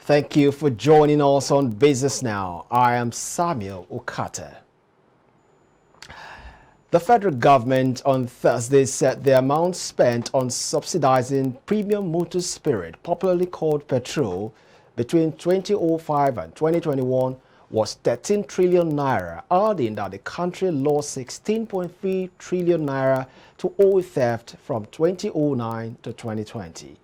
Thank you for joining us on Business Now. I am Samuel Okata. The federal government on Thursday said the amount spent on subsidizing premium motor spirit, popularly called petrol, between 2005 and 2021 was 13 trillion naira, adding that the country lost 16.3 trillion naira to oil theft from 2009 to 2020.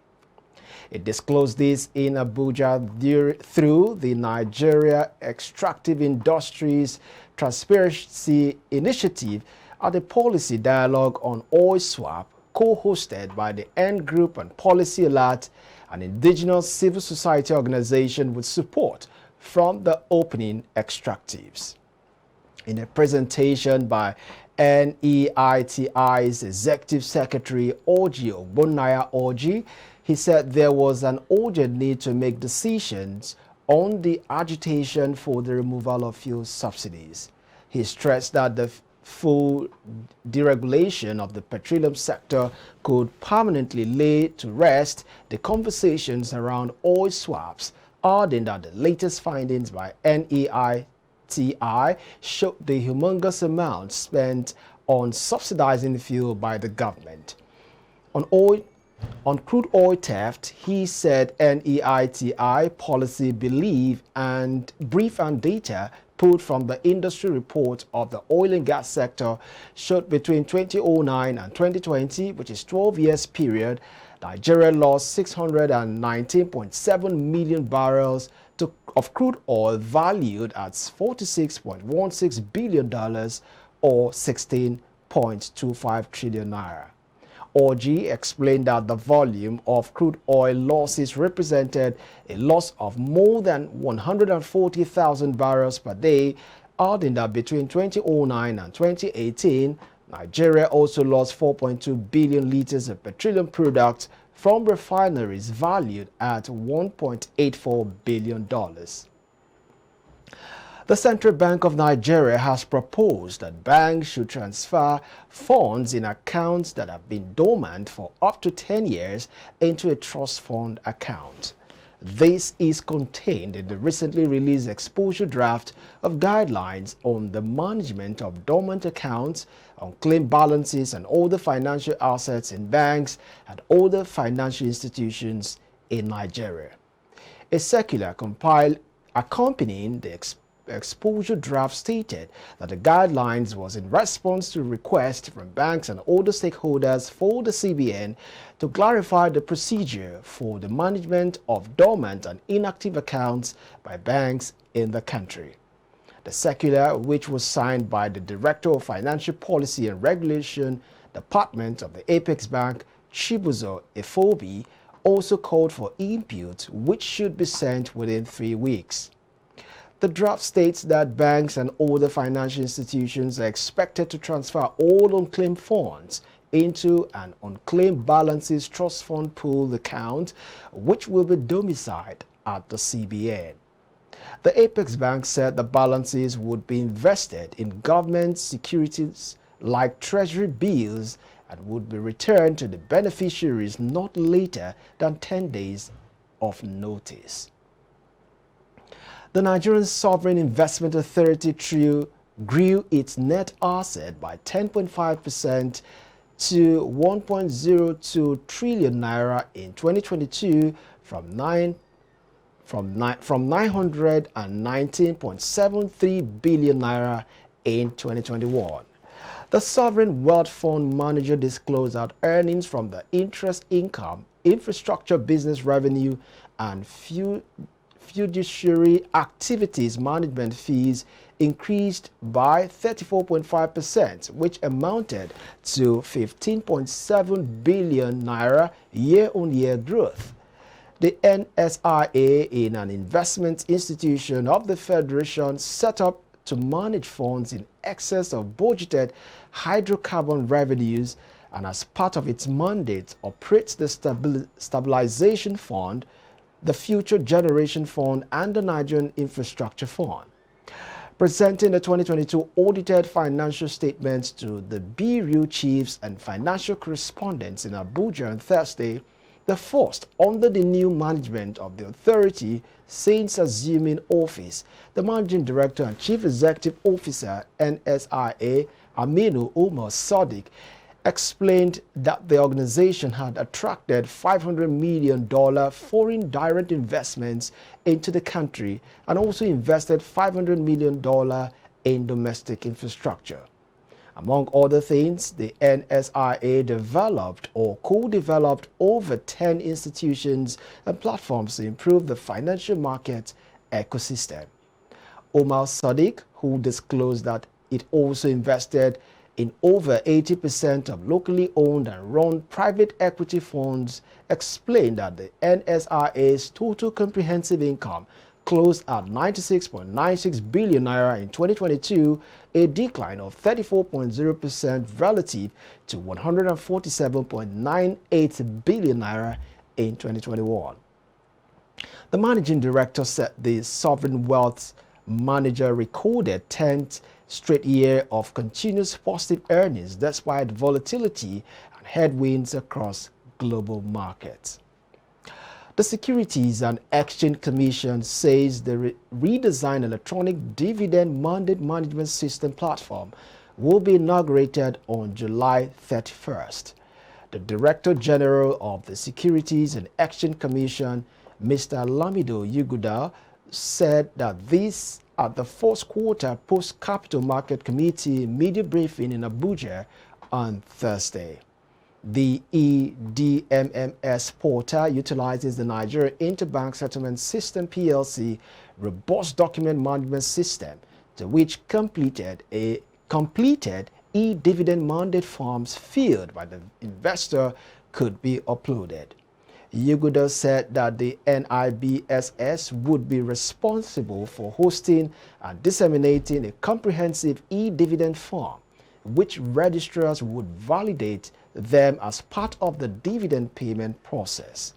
It disclosed this in Abuja through the Nigeria Extractive Industries Transparency Initiative at a policy dialogue on oil swap co-hosted by the N Group and Policy Alert, an indigenous civil society organization with support from the opening extractives. In a presentation by NEITI's Executive Secretary Orji Ogbonnaya Orji, he said there was an urgent need to make decisions on the agitation for the removal of fuel subsidies. He stressed that the full deregulation of the petroleum sector could permanently lay to rest the conversations around oil swaps, adding that the latest findings by NEITI showed the humongous amount spent on subsidizing fuel by the government. On crude oil theft, he said NEITI policy brief and data pulled from the industry report of the oil and gas sector showed between 2009 and 2020, which is 12 years period, Nigeria lost 619.7 million barrels of crude oil valued at $46.16 billion or 16.25 trillion naira. Orji explained that the volume of crude oil losses represented a loss of more than 140,000 barrels per day, adding that between 2009 and 2018, Nigeria also lost 4.2 billion liters of petroleum products from refineries valued at $1.84 billion. The Central Bank of Nigeria has proposed that banks should transfer funds in accounts that have been dormant for up to 10 years into a trust fund account. This is contained in the recently released exposure draft of guidelines on the management of dormant accounts, unclaimed balances, and other financial assets in banks and other financial institutions in Nigeria. A circular compiled accompanying the exposure draft stated that the guidelines was in response to requests from banks and other stakeholders for the CBN to clarify the procedure for the management of dormant and inactive accounts by banks in the country. The circular, which was signed by the Director of Financial Policy and Regulation Department of the Apex Bank, Chibuzo Efobi, also called for input, which should be sent within 3 weeks. The draft states that banks and other financial institutions are expected to transfer all unclaimed funds into an unclaimed balances trust fund pool account, which will be domiciled at the CBN. The Apex Bank said the balances would be invested in government securities like treasury bills and would be returned to the beneficiaries not later than 10 days of notice. The Nigerian Sovereign Investment Authority grew its net asset by 10.5% to 1.02 trillion naira in 2022 from 919.73 billion naira in 2021. The Sovereign Wealth Fund manager disclosed that earnings from the interest income, infrastructure business revenue, and fiduciary activities management fees increased by 34.5%, which amounted to 15.7 billion naira year-on-year growth. The NSIA, in an investment institution of the Federation set up to manage funds in excess of budgeted hydrocarbon revenues, and as part of its mandate operates the Stabilization Fund, the Future Generation Fund, and the Nigerian Infrastructure Fund. Presenting the 2022 audited financial statements to the Bureau chiefs and financial correspondents in Abuja on Thursday, the first under the new management of the authority since assuming office. The Managing Director and Chief Executive Officer, NSIA, Aminu Umar Sadiq, explained that the organization had attracted $500 million foreign direct investments into the country and also invested $500 million in domestic infrastructure. Among other things, the NSIA developed or co-developed over 10 institutions and platforms to improve the financial market ecosystem. Omar Sadiq, who disclosed that it also invested in over 80% of locally owned and run private equity funds, explained that the NSIA's total comprehensive income closed at 96.96 billion naira in 2022, a decline of 34.0% relative to 147.98 billion naira in 2021. The managing director said the sovereign wealth manager recorded 10th straight year of continuous positive earnings despite volatility and headwinds across global markets. The Securities and Exchange Commission says the redesigned electronic dividend mandate management system platform will be inaugurated on July 31st. The Director General of the Securities and Exchange Commission, Mr. Lamido Yuguda, said that this at the fourth quarter post-Capital Market Committee media briefing in Abuja on Thursday. The EDMMS portal utilizes the Nigeria Interbank Settlement System PLC robust document management system, to which completed e-dividend mandate forms filled by the investor could be uploaded. Yuguda said that the NIBSS would be responsible for hosting and disseminating a comprehensive e-dividend form, which registrars would validate them as part of the dividend payment process.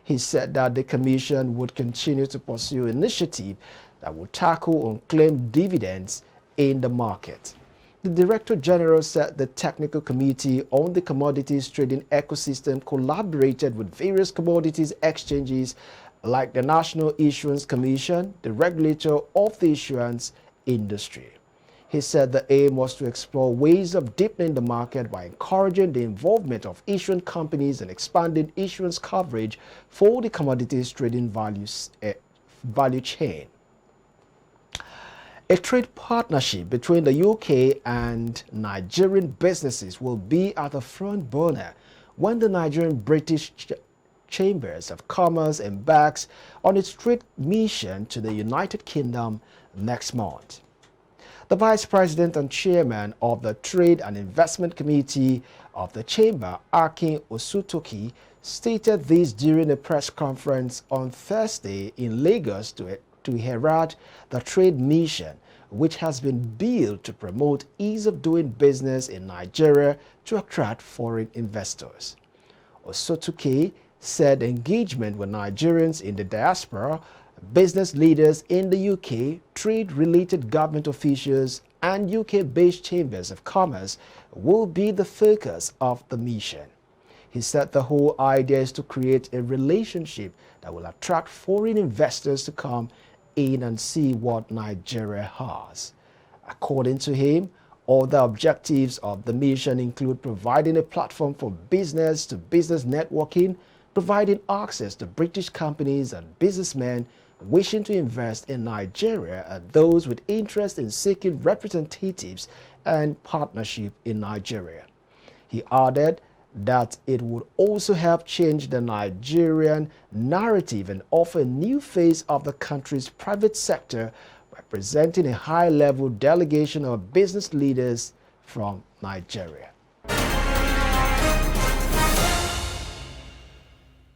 He said that the Commission would continue to pursue initiatives that will tackle unclaimed dividends in the market. The Director General said the Technical Committee on the Commodities Trading Ecosystem collaborated with various commodities exchanges like the National Issuance Commission, the regulator of the issuance industry. He said the aim was to explore ways of deepening the market by encouraging the involvement of issuance companies and expanding issuance coverage for the commodities trading value chain. A trade partnership between the UK and Nigerian businesses will be at the front burner when the Nigerian-British Chambers of Commerce embarks on its trade mission to the United Kingdom next month. The Vice President and Chairman of the Trade and Investment Committee of the Chamber, Akin Osutoki, stated this during a press conference on Thursday in Lagos to herald the trade mission, which has been built to promote ease of doing business in Nigeria to attract foreign investors. Osutoki said engagement with Nigerians in the diaspora, business leaders in the UK, trade-related government officials, and UK-based chambers of commerce will be the focus of the mission. He said the whole idea is to create a relationship that will attract foreign investors to come in and see what Nigeria has. According to him, other objectives of the mission include providing a platform for business-to-business networking, providing access to British companies and businessmen wishing to invest in Nigeria, and those with interest in seeking representatives and partnership in Nigeria. He added that it would also help change the Nigerian narrative and offer a new face of the country's private sector by presenting a high-level delegation of business leaders from Nigeria.